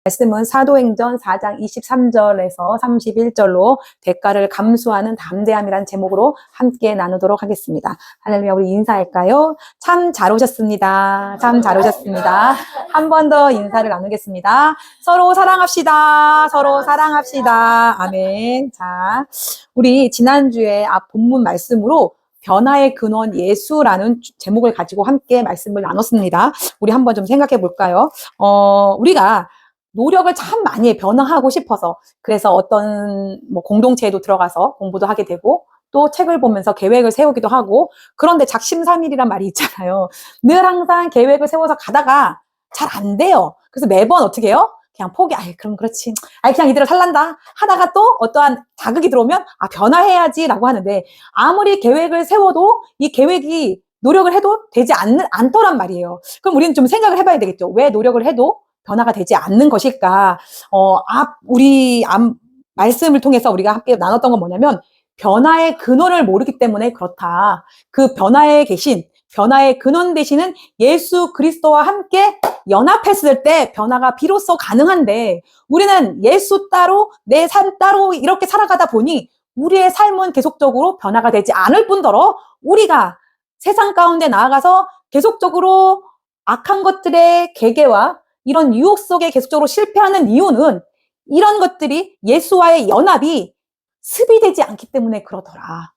말씀은 사도행전 4장 23절에서 31절로 대가를 감수하는 담대함이라는 제목으로 함께 나누도록 하겠습니다. 할렐루야. 우리 인사할까요? 참 잘 오셨습니다. 참 잘 오셨습니다. 한 번 더 인사를 나누겠습니다. 서로 사랑합시다. 서로 사랑합시다. 아멘. 자, 우리 지난주에 앞 본문 말씀으로 변화의 근원 예수라는 제목을 가지고 함께 말씀을 나눴습니다. 우리 한번 좀 생각해 볼까요? 우리가 노력을 참 많이 해, 변화하고 싶어서. 그래서 어떤 공동체에도 들어가서 공부도 하게 되고, 또 책을 보면서 계획을 세우기도 하고, 그런데 작심삼일이란 말이 있잖아요. 늘 항상 계획을 세워서 가다가 잘 안 돼요. 그래서 매번 어떻게 해요? 그냥 포기, 그럼 그렇지. 그냥 이대로 살란다. 하다가 또 어떠한 자극이 들어오면, 변화해야지라고 하는데, 아무리 계획을 세워도 이 계획이 노력을 해도 되지 않더란 말이에요. 그럼 우리는 좀 생각을 해봐야 되겠죠. 왜 노력을 해도 변화가 되지 않는 것일까? 말씀을 통해서 우리가 함께 나눴던 건 뭐냐면, 변화의 근원을 모르기 때문에 그렇다. 그 변화의 근원 되시는 예수 그리스도와 함께 연합했을 때 변화가 비로소 가능한데, 우리는 예수 따로 내 삶 따로 이렇게 살아가다 보니 우리의 삶은 계속적으로 변화가 되지 않을 뿐더러 우리가 세상 가운데 나아가서 계속적으로 악한 것들의 계계와 이런 유혹 속에 계속적으로 실패하는 이유는 이런 것들이 예수와의 연합이 습이되지 않기 때문에 그러더라.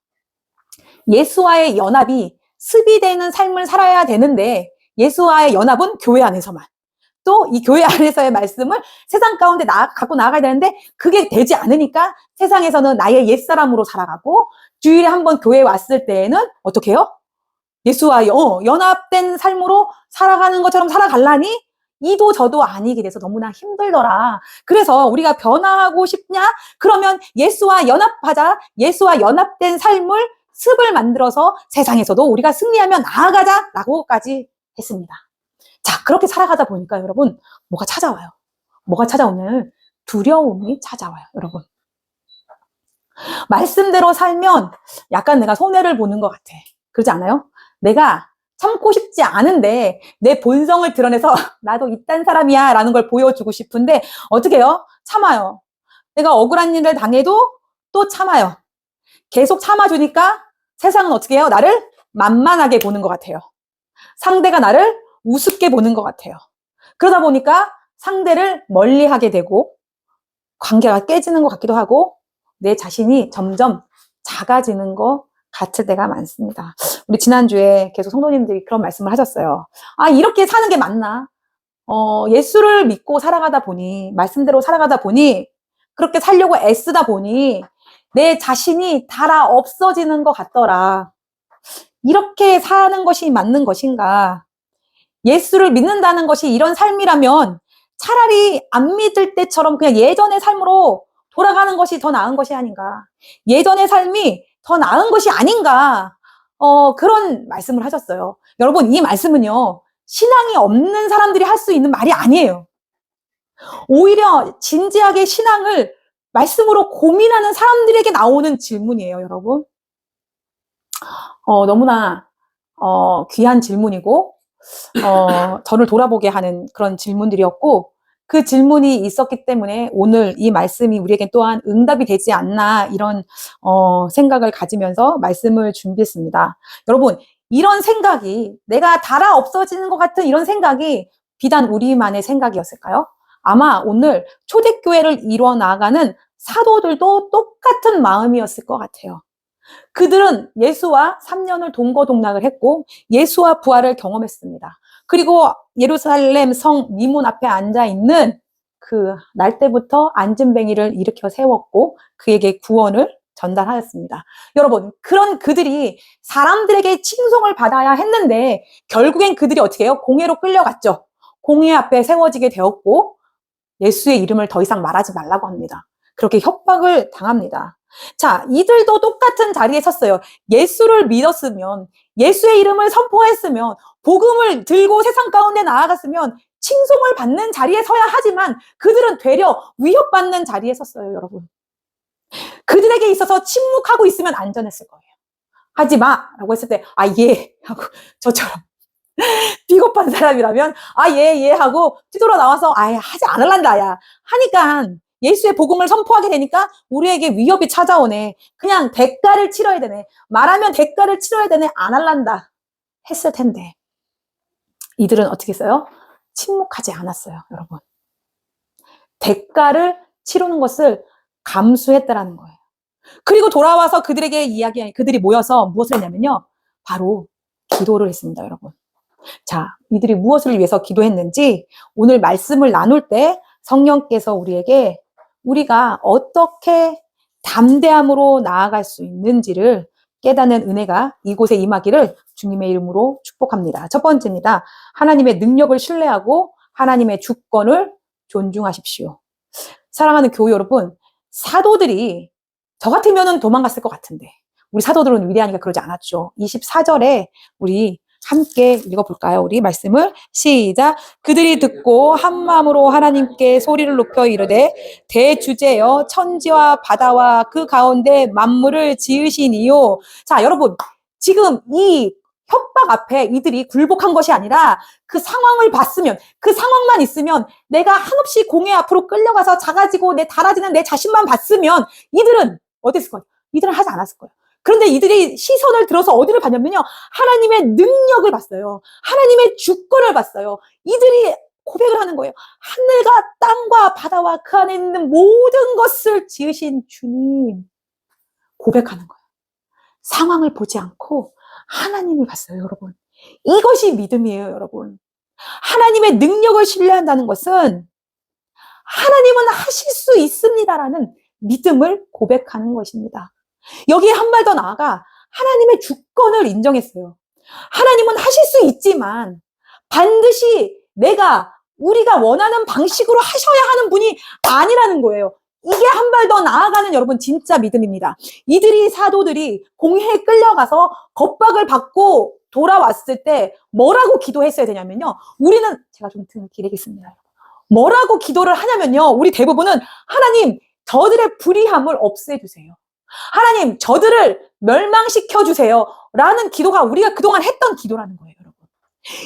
예수와의 연합이 습이되는 삶을 살아야 되는데, 예수와의 연합은 교회 안에서만, 또 이 교회 안에서의 말씀을 세상 가운데 갖고 나가야 되는데 그게 되지 않으니까 세상에서는 나의 옛사람으로 살아가고, 주일에 한번 교회에 왔을 때에는 어떻게 해요? 예수와 연합된 삶으로 살아가는 것처럼 살아가려니 이도 저도 아니게 돼서 너무나 힘들더라. 그래서 우리가 변화하고 싶냐? 그러면 예수와 연합하자. 예수와 연합된 삶을 습을 만들어서 세상에서도 우리가 승리하며 나아가자라고까지 했습니다. 자, 그렇게 살아가다 보니까 여러분, 뭐가 찾아와요? 뭐가 찾아오냐면 두려움이 찾아와요, 여러분. 말씀대로 살면 약간 내가 손해를 보는 것 같아. 그러지 않아요? 내가 참고 싶지 않은데 내 본성을 드러내서 나도 이딴 사람이야 라는 걸 보여주고 싶은데 어떻게 해요? 참아요. 내가 억울한 일을 당해도 또 참아요. 계속 참아주니까 세상은 어떻게 해요? 나를 만만하게 보는 것 같아요. 상대가 나를 우습게 보는 것 같아요. 그러다 보니까 상대를 멀리하게 되고 관계가 깨지는 것 같기도 하고 내 자신이 점점 작아지는 것 같을 때가 많습니다. 우리 지난주에 계속 성도님들이 그런 말씀을 하셨어요. 이렇게 사는 게 맞나? 예수를 믿고 살아가다 보니, 말씀대로 살아가다 보니, 그렇게 살려고 애쓰다 보니 내 자신이 달아 없어지는 것 같더라. 이렇게 사는 것이 맞는 것인가? 예수를 믿는다는 것이 이런 삶이라면 차라리 안 믿을 때처럼 그냥 예전의 삶으로 돌아가는 것이 더 나은 것이 아닌가. 예전의 삶이 더 나은 것이 아닌가. 그런 말씀을 하셨어요. 여러분, 이 말씀은요, 신앙이 없는 사람들이 할 수 있는 말이 아니에요. 오히려 진지하게 신앙을 말씀으로 고민하는 사람들에게 나오는 질문이에요, 여러분. 너무나 귀한 질문이고, 저를 돌아보게 하는 그런 질문들이었고, 그 질문이 있었기 때문에 오늘 이 말씀이 우리에게 또한 응답이 되지 않나, 이런 생각을 가지면서 말씀을 준비했습니다. 여러분, 이런 생각이, 내가 달아 없어지는 것 같은 이런 생각이 비단 우리만의 생각이었을까요? 아마 오늘 초대교회를 이뤄나가는 사도들도 똑같은 마음이었을 것 같아요. 그들은 예수와 3년을 동거동락을 했고 예수와 부활을 경험했습니다. 그리고 예루살렘 성 미문 앞에 앉아있는 그 날 때부터 안진뱅이를 일으켜 세웠고 그에게 구원을 전달하였습니다. 여러분, 그런 그들이 사람들에게 칭송을 받아야 했는데 결국엔 그들이 어떻게 해요? 공회로 끌려갔죠. 공회 앞에 세워지게 되었고 예수의 이름을 더 이상 말하지 말라고 합니다. 그렇게 협박을 당합니다. 자, 이들도 똑같은 자리에 섰어요. 예수를 믿었으면, 예수의 이름을 선포했으면, 복음을 들고 세상 가운데 나아갔으면 칭송을 받는 자리에 서야 하지만 그들은 되려 위협받는 자리에 섰어요, 여러분. 그들에게 있어서 침묵하고 있으면 안전했을 거예요. 하지 마! 라고 했을 때, 예! 하고 저처럼 비겁한 사람이라면 예 하고 뒤돌아 나와서 하지 않을란다 야 하니까 예수의 복음을 선포하게 되니까 우리에게 위협이 찾아오네. 그냥 대가를 치러야 되네. 말하면 대가를 치러야 되네. 안 할란다 했을 텐데 이들은 어떻게 했어요? 침묵하지 않았어요. 여러분, 대가를 치르는 것을 감수했다라는 거예요. 그리고 돌아와서 그들이 모여서 무엇을 했냐면요, 바로 기도를 했습니다. 여러분, 자, 이들이 무엇을 위해서 기도했는지 오늘 말씀을 나눌 때 성령께서 우리에게 우리가 어떻게 담대함으로 나아갈 수 있는지를 깨닫는 은혜가 이곳에 임하기를 주님의 이름으로 축복합니다. 첫 번째입니다. 하나님의 능력을 신뢰하고 하나님의 주권을 존중하십시오. 사랑하는 교회 여러분, 사도들이 저 같으면 도망갔을 것 같은데 우리 사도들은 위대하니까 그러지 않았죠. 24절에 우리 함께 읽어볼까요? 우리 말씀을 시작. 그들이 듣고 한 마음으로 하나님께 소리를 높여 이르되 대주제여 천지와 바다와 그 가운데 만물을 지으시니요. 자, 여러분, 지금 이 협박 앞에 이들이 굴복한 것이 아니라 그 상황을 봤으면, 그 상황만 있으면, 내가 한없이 공회 앞으로 끌려가서 작아지고 달아지는 내 자신만 봤으면 이들은 어땠을 거예요? 이들은 하지 않았을 거예요. 그런데 이들이 시선을 들어서 어디를 봤냐면요, 하나님의 능력을 봤어요. 하나님의 주권을 봤어요. 이들이 고백을 하는 거예요. 하늘과 땅과 바다와 그 안에 있는 모든 것을 지으신 주님, 고백하는 거예요. 상황을 보지 않고 하나님을 봤어요. 여러분, 이것이 믿음이에요. 여러분, 하나님의 능력을 신뢰한다는 것은 하나님은 하실 수 있습니다라는 믿음을 고백하는 것입니다. 여기에 한 발 더 나아가 하나님의 주권을 인정했어요. 하나님은 하실 수 있지만 반드시 우리가 원하는 방식으로 하셔야 하는 분이 아니라는 거예요. 이게 한 발 더 나아가는 여러분 진짜 믿음입니다. 사도들이 공회에 끌려가서 겁박을 받고 돌아왔을 때 뭐라고 기도했어야 되냐면요, 제가 좀 등을 기르겠습니다. 뭐라고 기도를 하냐면요, 우리 대부분은 하나님, 저들의 불의함을 없애주세요. 하나님, 저들을 멸망시켜주세요 라는 기도가 우리가 그동안 했던 기도라는 거예요. 여러분,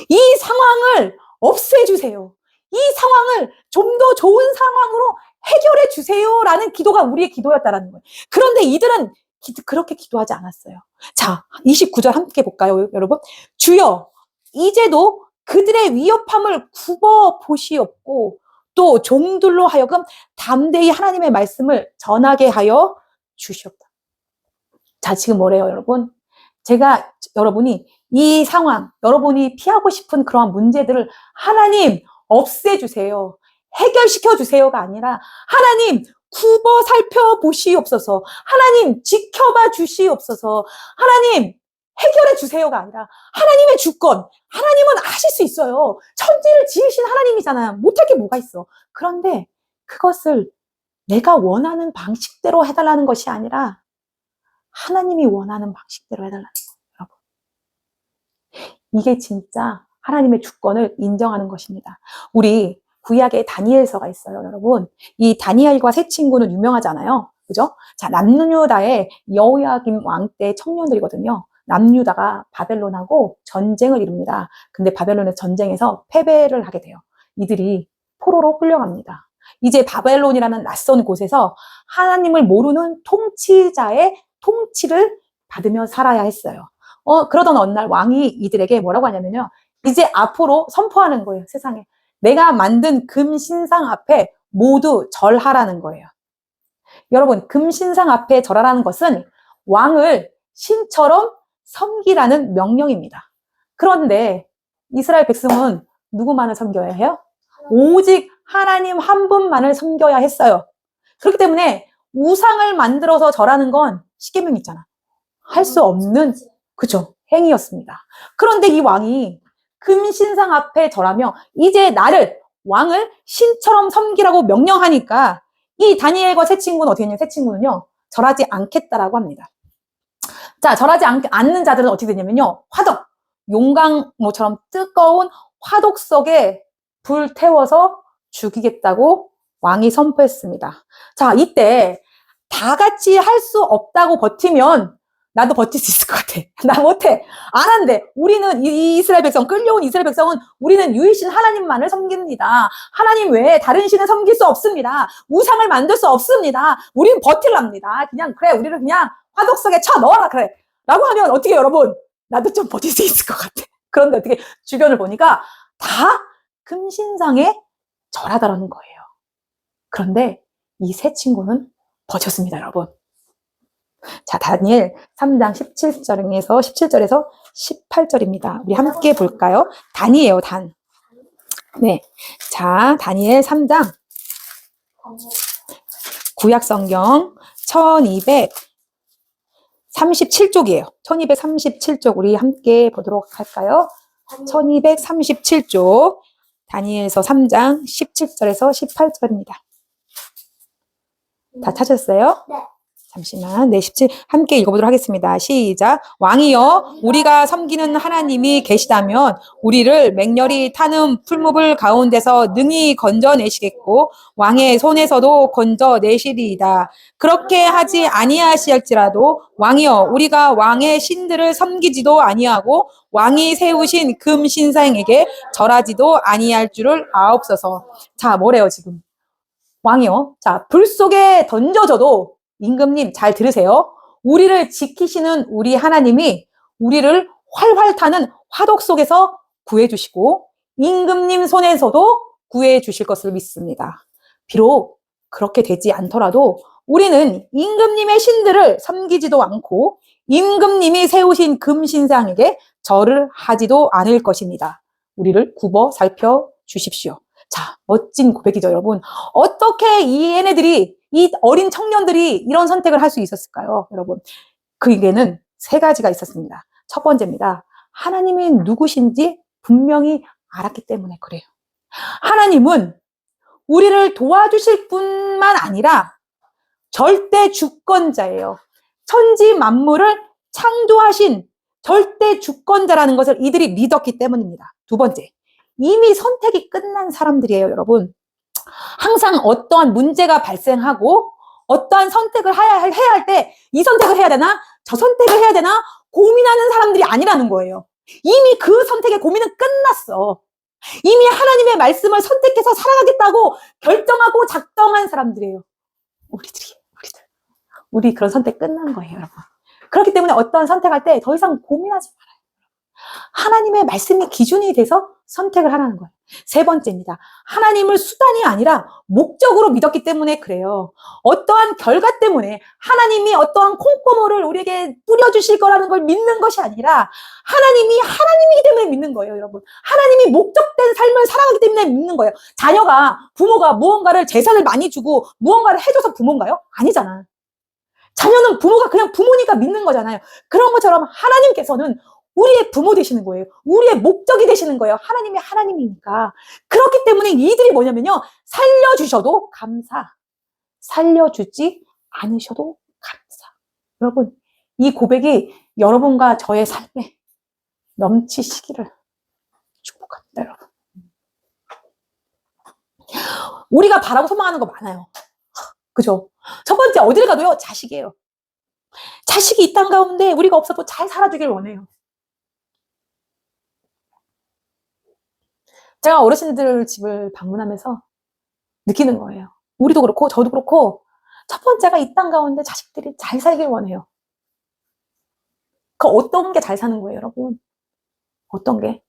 이 상황을 없애주세요. 이 상황을 좀 더 좋은 상황으로 해결해 주세요 라는 기도가 우리의 기도였다라는 거예요. 그런데 이들은 그렇게 기도하지 않았어요. 자, 29절 함께 볼까요, 여러분? 주여, 이제도 그들의 위협함을 굽어 보시옵고 또 종들로 하여금 담대히 하나님의 말씀을 전하게 하여 주시옵다. 자, 지금 뭐래요, 여러분? 여러분이 이 상황, 여러분이 피하고 싶은 그러한 문제들을 하나님 없애주세요, 해결시켜주세요가 아니라 하나님 굽어 살펴보시옵소서, 하나님 지켜봐 주시옵소서, 하나님 해결해 주세요가 아니라 하나님의 주권, 하나님은 하실 수 있어요. 천지를 지으신 하나님이잖아요. 못할 게 뭐가 있어. 그런데 그것을 내가 원하는 방식대로 해달라는 것이 아니라 하나님이 원하는 방식대로 해달라는 거예요. 여러분, 이게 진짜 하나님의 주권을 인정하는 것입니다. 우리 구약에 다니엘서가 있어요. 여러분, 이 다니엘과 세 친구는 유명하잖아요. 그죠? 자, 남유다의 여호야김 왕 때 청년들이거든요. 남유다가 바벨론하고 전쟁을 이룹니다. 근데 바벨론의 전쟁에서 패배를 하게 돼요. 이들이 포로로 끌려갑니다. 이제 바벨론이라는 낯선 곳에서 하나님을 모르는 통치자의 통치를 받으며 살아야 했어요. 그러던 어느 날 왕이 이들에게 뭐라고 하냐면요, 이제 앞으로 선포하는 거예요. 세상에 내가 만든 금신상 앞에 모두 절하라는 거예요. 여러분, 금신상 앞에 절하라는 것은 왕을 신처럼 섬기라는 명령입니다. 그런데 이스라엘 백성은 누구만을 섬겨야 해요? 오직 하나님 한 분만을 섬겨야 했어요. 그렇기 때문에 우상을 만들어서 절하는 건 십계명 있잖아, 할 수 없는, 그죠, 행위였습니다. 그런데 이 왕이 금신상 앞에 절하며 이제 나를, 왕을 신처럼 섬기라고 명령하니까 이 다니엘과 세 친구는 어떻게 했냐면, 세 친구는요 절하지 않겠다라고 합니다. 자, 절하지 않는 자들은 어떻게 되냐면요, 화덕, 용광로처럼 뜨거운 화독 속에 불 태워서 죽이겠다고 왕이 선포했습니다. 자, 이때 다 같이 할 수 없다고 버티면 나도 버틸 수 있을 것 같아. 나 못해. 안 한대. 우리는 이 이스라엘 백성, 끌려온 이스라엘 백성은 우리는 유일신 하나님만을 섬깁니다. 하나님 외에 다른 신을 섬길 수 없습니다. 우상을 만들 수 없습니다. 우리는 버틸랍니다. 그냥 그래, 우리를 그냥 화덕 속에 쳐 넣어라 그래. 라고 하면 어떻게 여러분? 나도 좀 버틸 수 있을 것 같아. 그런데 어떻게 주변을 보니까 다 금신상에 절하더라는 거예요. 그런데 이 세 친구는 버텼습니다, 여러분. 자, 다니엘 3장 17절에서 18절입니다. 우리 함께 볼까요? 단이에요, 단. 네. 자, 다니엘 3장. 구약성경 1237쪽이에요. 1237쪽 우리 함께 보도록 할까요? 1237쪽. 다니엘서 3장 17절에서 18절입니다. 다 찾았어요? 네. 잠시만. 네, 17 함께 읽어보도록 하겠습니다. 시작. 왕이여, 우리가 섬기는 하나님이 계시다면 우리를 맹렬히 타는 풀무불 가운데서 능히 건져내시겠고 왕의 손에서도 건져내시리이다. 그렇게 하지 아니하시할지라도 왕이여, 우리가 왕의 신들을 섬기지도 아니하고 왕이 세우신 금 신상에게 절하지도 아니할 줄을 아옵소서. 자, 뭐래요 지금? 왕이요. 자, 불 속에 던져져도 임금님 잘 들으세요. 우리를 지키시는 우리 하나님이 우리를 활활 타는 화덕 속에서 구해주시고 임금님 손에서도 구해주실 것을 믿습니다. 비록 그렇게 되지 않더라도 우리는 임금님의 신들을 섬기지도 않고 임금님이 세우신 금신상에게 절을 하지도 않을 것입니다. 우리를 굽어 살펴주십시오. 자, 멋진 고백이죠, 여러분. 어떻게 이 얘네들이, 이 어린 청년들이 이런 선택을 할 수 있었을까요, 여러분? 그에게는 세 가지가 있었습니다. 첫 번째입니다. 하나님이 누구신지 분명히 알았기 때문에 그래요. 하나님은 우리를 도와주실 뿐만 아니라 절대 주권자예요. 천지 만물을 창조하신 절대 주권자라는 것을 이들이 믿었기 때문입니다. 두 번째. 이미 선택이 끝난 사람들이에요, 여러분. 항상 어떠한 문제가 발생하고 어떠한 선택을 해야 할 때 이 선택을 해야 되나? 저 선택을 해야 되나? 고민하는 사람들이 아니라는 거예요. 이미 그 선택의 고민은 끝났어. 이미 하나님의 말씀을 선택해서 살아가겠다고 결정하고 작정한 사람들이에요. 우리 그런 선택 끝난 거예요, 여러분. 그렇기 때문에 어떤 선택할 때 더 이상 고민하지 말아요. 하나님의 말씀이 기준이 돼서 선택을 하라는 거예요. 세 번째입니다. 하나님을 수단이 아니라 목적으로 믿었기 때문에 그래요. 어떠한 결과 때문에 하나님이 어떠한 콩고물을 우리에게 뿌려주실 거라는 걸 믿는 것이 아니라 하나님이 하나님이기 때문에 믿는 거예요, 여러분. 하나님이 목적된 삶을 살아가기 때문에 믿는 거예요. 자녀가, 부모가 무언가를 재산을 많이 주고 무언가를 해줘서 부모인가요? 아니잖아. 자녀는 부모가 그냥 부모니까 믿는 거잖아요. 그런 것처럼 하나님께서는 우리의 부모 되시는 거예요. 우리의 목적이 되시는 거예요. 하나님이 하나님이니까. 그렇기 때문에 이들이 뭐냐면요. 살려주셔도 감사. 살려주지 않으셔도 감사. 여러분, 이 고백이 여러분과 저의 삶에 넘치시기를 축복합니다, 여러분. 우리가 바라고 소망하는 거 많아요. 그죠? 첫 번째, 어딜 가도요, 자식이에요. 자식이 이 땅 가운데 우리가 없어도 잘 살아주길 원해요. 제가 어르신들 집을 방문하면서 느끼는 거예요. 우리도 그렇고 저도 그렇고 첫 번째가 이 땅 가운데 자식들이 잘 살길 원해요. 그 어떤 게 잘 사는 거예요, 여러분? 어떤 게?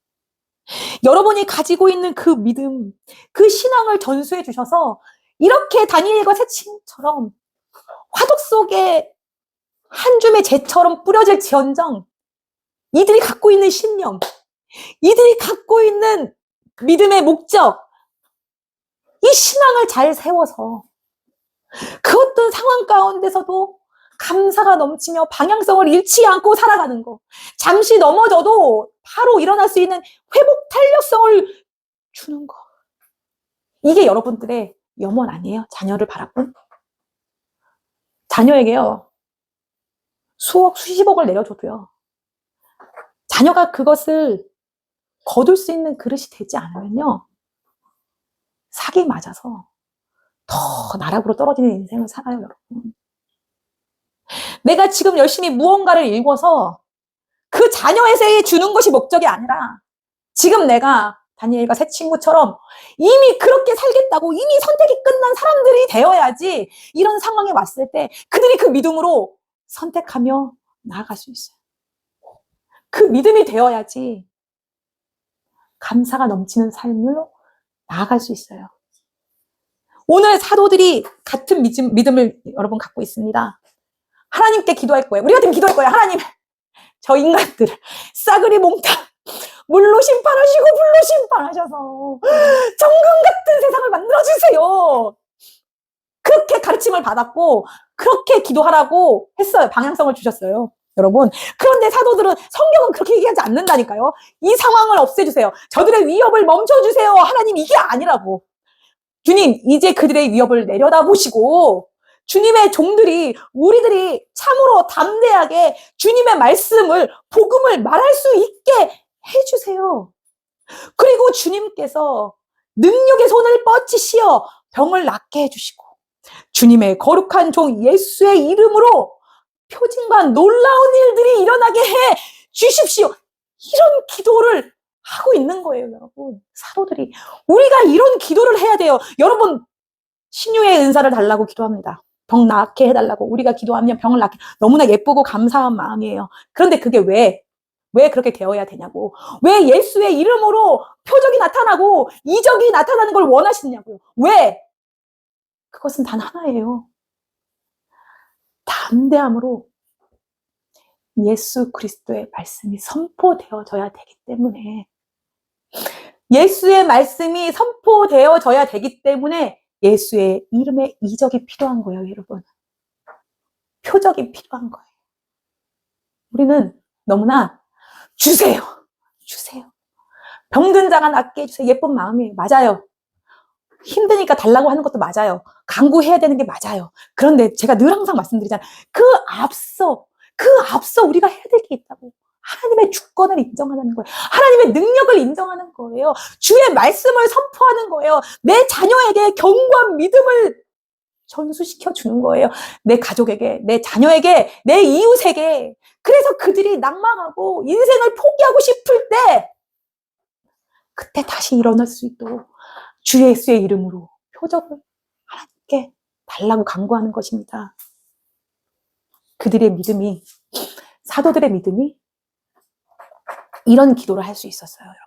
여러분이 가지고 있는 그 믿음, 그 신앙을 전수해 주셔서 이렇게 다니엘과 세 친구처럼 화덕 속에 한 줌의 재처럼 뿌려질지언정 이들이 갖고 있는 신념, 이들이 갖고 있는 믿음의 목적, 이 신앙을 잘 세워서 그 어떤 상황 가운데서도 감사가 넘치며 방향성을 잃지 않고 살아가는 거. 잠시 넘어져도 바로 일어날 수 있는 회복 탄력성을 주는 거. 이게 여러분들의 염원 아니에요? 자녀를 바라본? 자녀에게요. 수억, 수십억을 내려줘도요. 자녀가 그것을 거둘 수 있는 그릇이 되지 않으면요. 사기 맞아서 더 나락으로 떨어지는 인생을 살아요, 여러분. 내가 지금 열심히 무언가를 읽어서 그 자녀에게 주는 것이 목적이 아니라 지금 내가 다니엘과 새 친구처럼 이미 그렇게 살겠다고 이미 선택이 끝난 사람들이 되어야지 이런 상황에 왔을 때 그들이 그 믿음으로 선택하며 나아갈 수 있어요. 그 믿음이 되어야지 감사가 넘치는 삶으로 나아갈 수 있어요. 오늘 사도들이 같은 믿음을 여러분 갖고 있습니다. 하나님께 기도할 거예요. 우리 같으면 기도할 거예요. 하나님, 저 인간들을 싸그리 몽땅 물로 심판하시고 불로 심판하셔서 정금 같은 세상을 만들어주세요. 그렇게 가르침을 받았고 그렇게 기도하라고 했어요. 방향성을 주셨어요. 여러분, 그런데 사도들은 성경은 그렇게 얘기하지 않는다니까요. 이 상황을 없애주세요. 저들의 위협을 멈춰주세요. 하나님, 이게 아니라고. 주님, 이제 그들의 위협을 내려다보시고 주님의 종들이, 우리들이 참으로 담대하게 주님의 말씀을, 복음을 말할 수 있게 해주세요. 그리고 주님께서 능력의 손을 뻗치시어 병을 낫게 해주시고 주님의 거룩한 종 예수의 이름으로 표징과 놀라운 일들이 일어나게 해 주십시오. 이런 기도를 하고 있는 거예요, 여러분. 사도들이. 우리가 이런 기도를 해야 돼요. 여러분, 신유의 은사를 달라고 기도합니다. 병 낫게 해달라고. 우리가 기도하면 병을 낫게. 너무나 예쁘고 감사한 마음이에요. 그런데 그게 왜 그렇게 되어야 되냐고. 왜 예수의 이름으로 표적이 나타나고 이적이 나타나는 걸 원하시냐고요. 왜? 그것은 단 하나예요. 담대함으로 예수 그리스도의 말씀이 선포되어져야 되기 때문에, 예수의 말씀이 선포되어져야 되기 때문에 예수의 이름의 이적이 필요한 거예요, 여러분. 표적이 필요한 거예요. 우리는 너무나 주세요. 병든 자가 낫게 해주세요. 예쁜 마음이에요. 맞아요. 힘드니까 달라고 하는 것도 맞아요. 간구해야 되는 게 맞아요. 그런데 제가 늘 항상 말씀드리잖아요. 그 앞서 우리가 해야 될 게 있다고. 하나님의 주권을 인정하는 거예요. 하나님의 능력을 인정하는 거예요. 주의 말씀을 선포하는 거예요. 내 자녀에게 견고한 믿음을 전수시켜 주는 거예요. 내 가족에게, 내 자녀에게, 내 이웃에게. 그래서 그들이 낭망하고 인생을 포기하고 싶을 때 그때 다시 일어날 수 있도록 주 예수의 이름으로 표적을 하나님께 달라고 간구하는 것입니다. 그들의 믿음이, 사도들의 믿음이 이런 기도를 할 수 있었어요, 여러분.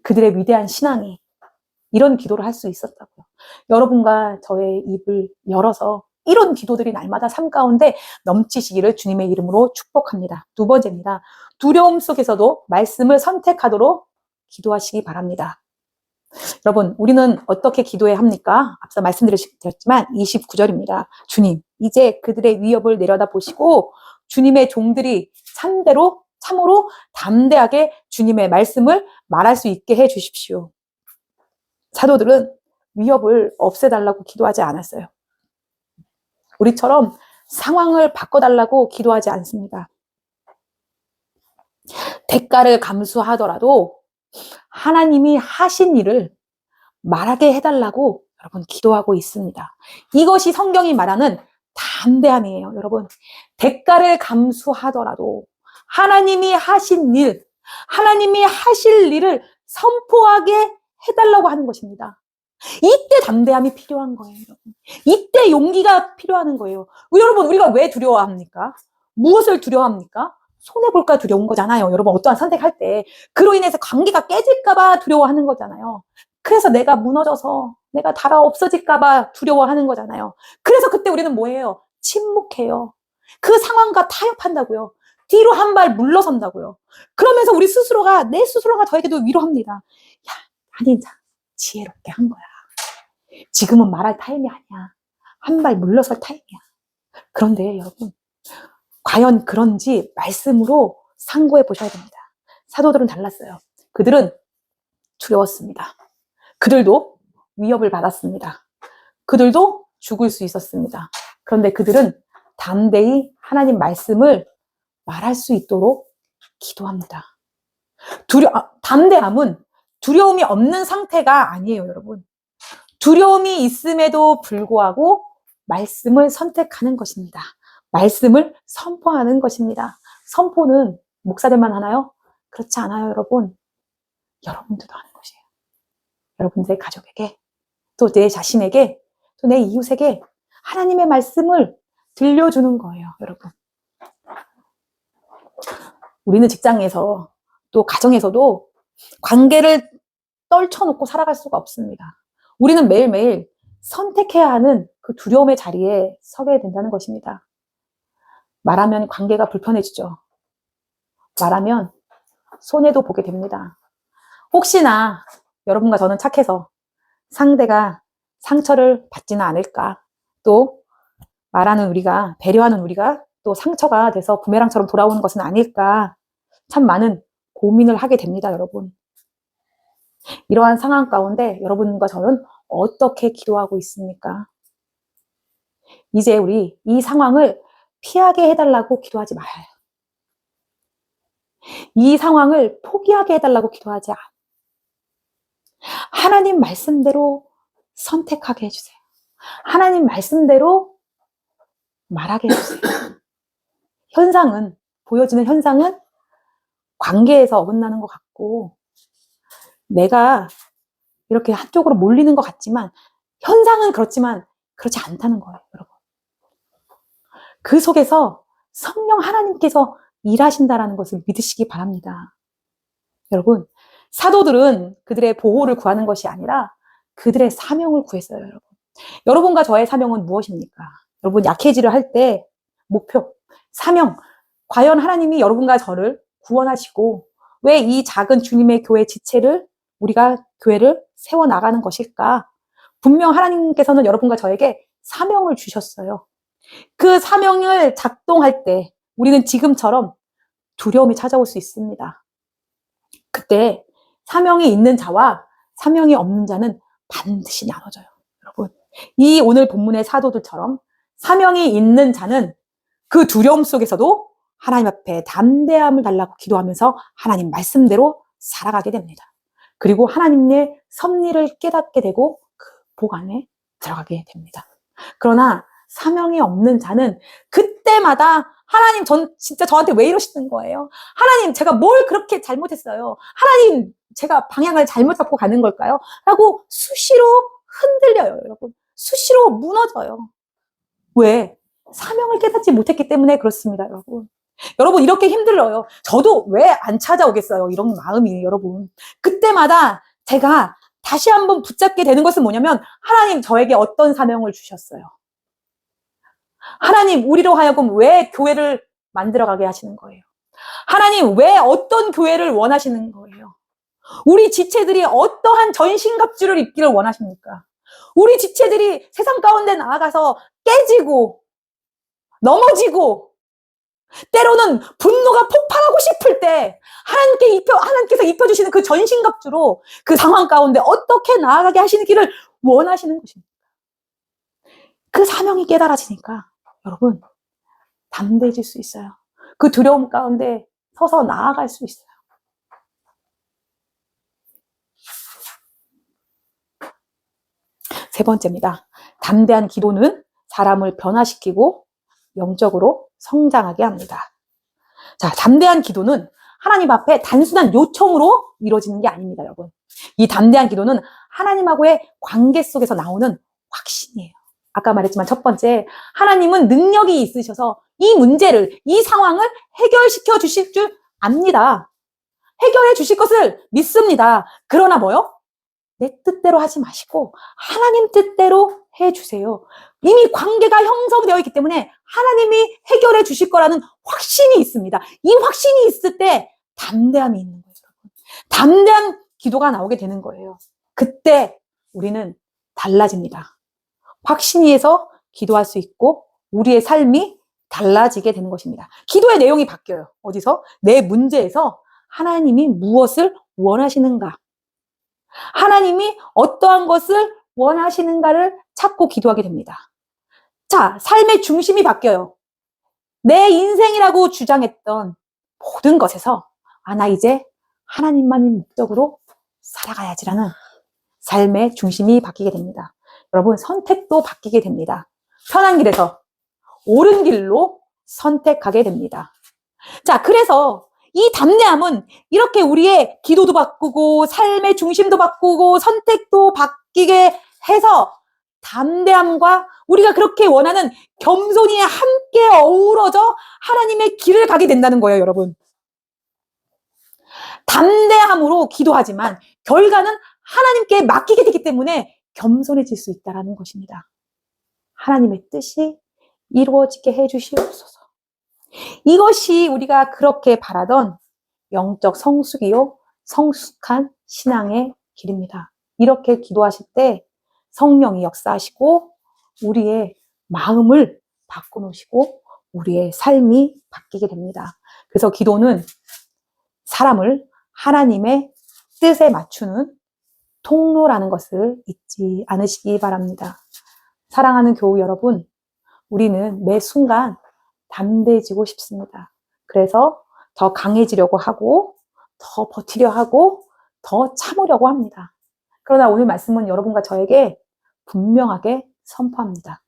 그들의 위대한 신앙이 이런 기도를 할 수 있었다고요. 여러분과 저의 입을 열어서 이런 기도들이 날마다 삶 가운데 넘치시기를 주님의 이름으로 축복합니다. 두 번째입니다. 두려움 속에서도 말씀을 선택하도록 기도하시기 바랍니다. 여러분, 우리는 어떻게 기도해야 합니까? 앞서 말씀드렸지만 29절입니다. 주님, 이제 그들의 위협을 내려다보시고 주님의 종들이 참으로 담대하게 주님의 말씀을 말할 수 있게 해 주십시오. 사도들은 위협을 없애달라고 기도하지 않았어요. 우리처럼 상황을 바꿔달라고 기도하지 않습니다. 대가를 감수하더라도 하나님이 하신 일을 말하게 해달라고 여러분 기도하고 있습니다. 이것이 성경이 말하는 담대함이에요, 여러분. 대가를 감수하더라도 하나님이 하신 일, 하나님이 하실 일을 선포하게 해달라고 하는 것입니다. 이때 담대함이 필요한 거예요, 여러분. 이때 용기가 필요한 거예요. 여러분, 우리가 왜 두려워합니까? 무엇을 두려워합니까? 손해볼까 두려운 거잖아요. 여러분, 어떠한 선택할 때. 그로 인해서 관계가 깨질까봐 두려워하는 거잖아요. 그래서 내가 무너져서 내가 다가 없어질까봐 두려워하는 거잖아요. 그래서 그때 우리는 뭐예요? 침묵해요. 그 상황과 타협한다고요. 뒤로 한 발 물러선다고요. 그러면서 내 스스로가 저에게도 위로합니다. 야, 아니, 지혜롭게 한 거야. 지금은 말할 타임이 아니야. 한 발 물러설 타임이야. 그런데 여러분, 과연 그런지 말씀으로 상고해 보셔야 됩니다. 사도들은 달랐어요. 그들은 두려웠습니다. 그들도 위협을 받았습니다. 그들도 죽을 수 있었습니다. 그런데 그들은 담대히 하나님 말씀을 말할 수 있도록 기도합니다. 담대함은 두려움이 없는 상태가 아니에요, 여러분. 두려움이 있음에도 불구하고 말씀을 선택하는 것입니다. 말씀을 선포하는 것입니다. 선포는 목사들만 하나요? 그렇지 않아요, 여러분. 여러분들도 하는 것이에요. 여러분들의 가족에게, 또 내 자신에게, 또 내 이웃에게 하나님의 말씀을 들려주는 거예요, 여러분. 우리는 직장에서 또 가정에서도 관계를 떨쳐놓고 살아갈 수가 없습니다. 우리는 매일매일 선택해야 하는 그 두려움의 자리에 서게 된다는 것입니다. 말하면 관계가 불편해지죠. 말하면 손해도 보게 됩니다. 혹시나 여러분과 저는 착해서 상대가 상처를 받지는 않을까, 또 말하는 우리가, 배려하는 우리가 또 상처가 돼서 부메랑처럼 돌아오는 것은 아닐까, 참 많은 고민을 하게 됩니다, 여러분. 이러한 상황 가운데 여러분과 저는 어떻게 기도하고 있습니까? 이제 우리 이 상황을 피하게 해달라고 기도하지 말아요. 이 상황을 포기하게 해달라고 기도하지 않아요. 하나님 말씀대로 선택하게 해주세요. 하나님 말씀대로 말하게 해주세요. 보여지는 현상은 관계에서 어긋나는 것 같고, 내가 이렇게 한쪽으로 몰리는 것 같지만, 현상은 그렇지만 그렇지 않다는 거예요, 여러분. 그 속에서 성령 하나님께서 일하신다라는 것을 믿으시기 바랍니다. 여러분, 사도들은 그들의 보호를 구하는 것이 아니라 그들의 사명을 구했어요, 여러분. 여러분과 저의 사명은 무엇입니까? 여러분, 약해지를 할 때 목표, 사명, 과연 하나님이 여러분과 저를 구원하시고 왜 이 작은 주님의 교회 지체를, 우리가 교회를 세워나가는 것일까? 분명 하나님께서는 여러분과 저에게 사명을 주셨어요. 그 사명을 작동할 때 우리는 지금처럼 두려움이 찾아올 수 있습니다. 그때 사명이 있는 자와 사명이 없는 자는 반드시 나눠져요, 여러분. 이 오늘 본문의 사도들처럼 사명이 있는 자는 그 두려움 속에서도 하나님 앞에 담대함을 달라고 기도하면서 하나님 말씀대로 살아가게 됩니다. 그리고 하나님의 섭리를 깨닫게 되고 그 복 안에 들어가게 됩니다. 그러나 사명이 없는 자는 그때마다 하나님, 진짜 저한테 왜 이러시는 거예요? 하나님, 제가 뭘 그렇게 잘못했어요? 하나님, 제가 방향을 잘못 잡고 가는 걸까요? 라고 수시로 흔들려요, 여러분. 수시로 무너져요. 왜? 사명을 깨닫지 못했기 때문에 그렇습니다, 여러분. 여러분, 이렇게 힘들어요. 저도 왜 안 찾아오겠어요? 이런 마음이, 여러분. 그때마다 제가 다시 한번 붙잡게 되는 것은 뭐냐면, 하나님 저에게 어떤 사명을 주셨어요? 하나님, 우리로 하여금 왜 교회를 만들어가게 하시는 거예요? 하나님, 왜 어떤 교회를 원하시는 거예요? 우리 지체들이 어떠한 전신갑주를 입기를 원하십니까? 우리 지체들이 세상 가운데 나아가서 깨지고 넘어지고 때로는 분노가 폭발하고 싶을 때 하나님께서 입혀주시는 그 전신갑주로 그 상황 가운데 어떻게 나아가게 하시는 길을 원하시는 것입니다. 그 사명이 깨달아지니까 여러분 담대해질 수 있어요. 그 두려움 가운데 서서 나아갈 수 있어요. 세 번째입니다. 담대한 기도는 사람을 변화시키고 영적으로 성장하게 합니다. 자, 담대한 기도는 하나님 앞에 단순한 요청으로 이루어지는 게 아닙니다, 여러분. 이 담대한 기도는 하나님하고의 관계 속에서 나오는 확신이에요. 아까 말했지만 첫 번째, 하나님은 능력이 있으셔서 이 문제를, 이 상황을 해결시켜 주실 줄 압니다. 해결해 주실 것을 믿습니다. 그러나 뭐요? 내 뜻대로 하지 마시고 하나님 뜻대로 해주세요. 이미 관계가 형성되어 있기 때문에 하나님이 해결해 주실 거라는 확신이 있습니다. 이 확신이 있을 때 담대함이 있는 거예요. 담대한 기도가 나오게 되는 거예요. 그때 우리는 달라집니다. 확신이에서 기도할 수 있고 우리의 삶이 달라지게 되는 것입니다. 기도의 내용이 바뀌어요. 어디서? 내 문제에서 하나님이 무엇을 원하시는가? 하나님이 어떠한 것을 원하시는가를 찾고 기도하게 됩니다. 자, 삶의 중심이 바뀌어요. 내 인생이라고 주장했던 모든 것에서 나 이제 하나님만의 목적으로 살아가야지라는 삶의 중심이 바뀌게 됩니다. 여러분, 선택도 바뀌게 됩니다. 편한 길에서 옳은 길로 선택하게 됩니다. 자, 그래서 이 담대함은 이렇게 우리의 기도도 바꾸고 삶의 중심도 바꾸고 선택도 바뀌게 해서 담대함과 우리가 그렇게 원하는 겸손이 함께 어우러져 하나님의 길을 가게 된다는 거예요, 여러분. 담대함으로 기도하지만 결과는 하나님께 맡기게 되기 때문에 겸손해질 수 있다는 것입니다. 하나님의 뜻이 이루어지게 해주시옵소서. 이것이 우리가 그렇게 바라던 영적 성숙이요, 성숙한 신앙의 길입니다. 이렇게 기도하실 때 성령이 역사하시고 우리의 마음을 바꿔놓으시고 우리의 삶이 바뀌게 됩니다. 그래서 기도는 사람을 하나님의 뜻에 맞추는 통로라는 것을 잊지 않으시기 바랍니다. 사랑하는 교우 여러분, 우리는 매 순간 담대해지고 싶습니다. 그래서 더 강해지려고 하고, 더 버티려 하고, 더 참으려고 합니다. 그러나 오늘 말씀은 여러분과 저에게 분명하게 선포합니다.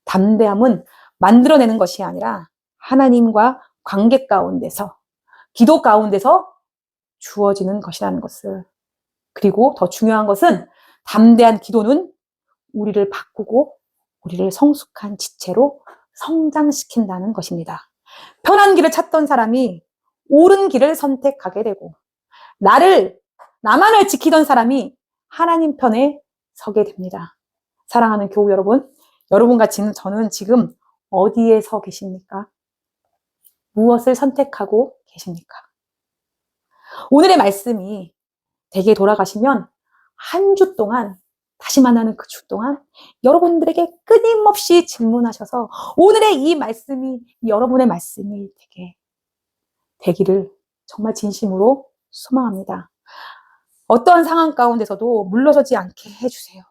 담대함은 만들어내는 것이 아니라 하나님과 관계 가운데서, 기도 가운데서 주어지는 것이라는 것을. 그리고 더 중요한 것은 담대한 기도는 우리를 바꾸고 우리를 성숙한 지체로 성장시킨다는 것입니다. 편한 길을 찾던 사람이 옳은 길을 선택하게 되고 나만을 지키던 사람이 하나님 편에 서게 됩니다. 사랑하는 교우 여러분, 여러분과 저는 지금 어디에 서 계십니까? 무엇을 선택하고 계십니까? 오늘의 말씀이 댁에 돌아가시면 한 주 동안, 다시 만나는 그 주 동안 여러분들에게 끊임없이 질문하셔서 오늘의 이 말씀이 여러분의 말씀이 되기를 정말 진심으로 소망합니다. 어떠한 상황 가운데서도 물러서지 않게 해주세요.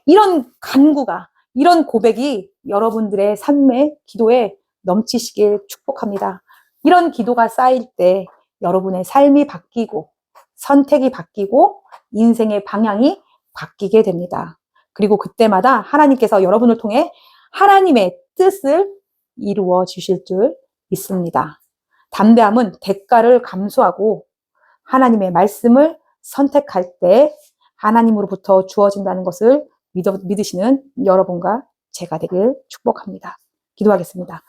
이런 간구가, 이런 고백이 여러분들의 삶의 기도에 넘치시길 축복합니다. 이런 기도가 쌓일 때 여러분의 삶이 바뀌고 선택이 바뀌고 인생의 방향이 바뀌게 됩니다. 그리고 그때마다 하나님께서 여러분을 통해 하나님의 뜻을 이루어 주실 줄 믿습니다. 담대함은 대가를 감수하고 하나님의 말씀을 선택할 때 하나님으로부터 주어진다는 것을 믿으시는 여러분과 제가 되길 축복합니다. 기도하겠습니다.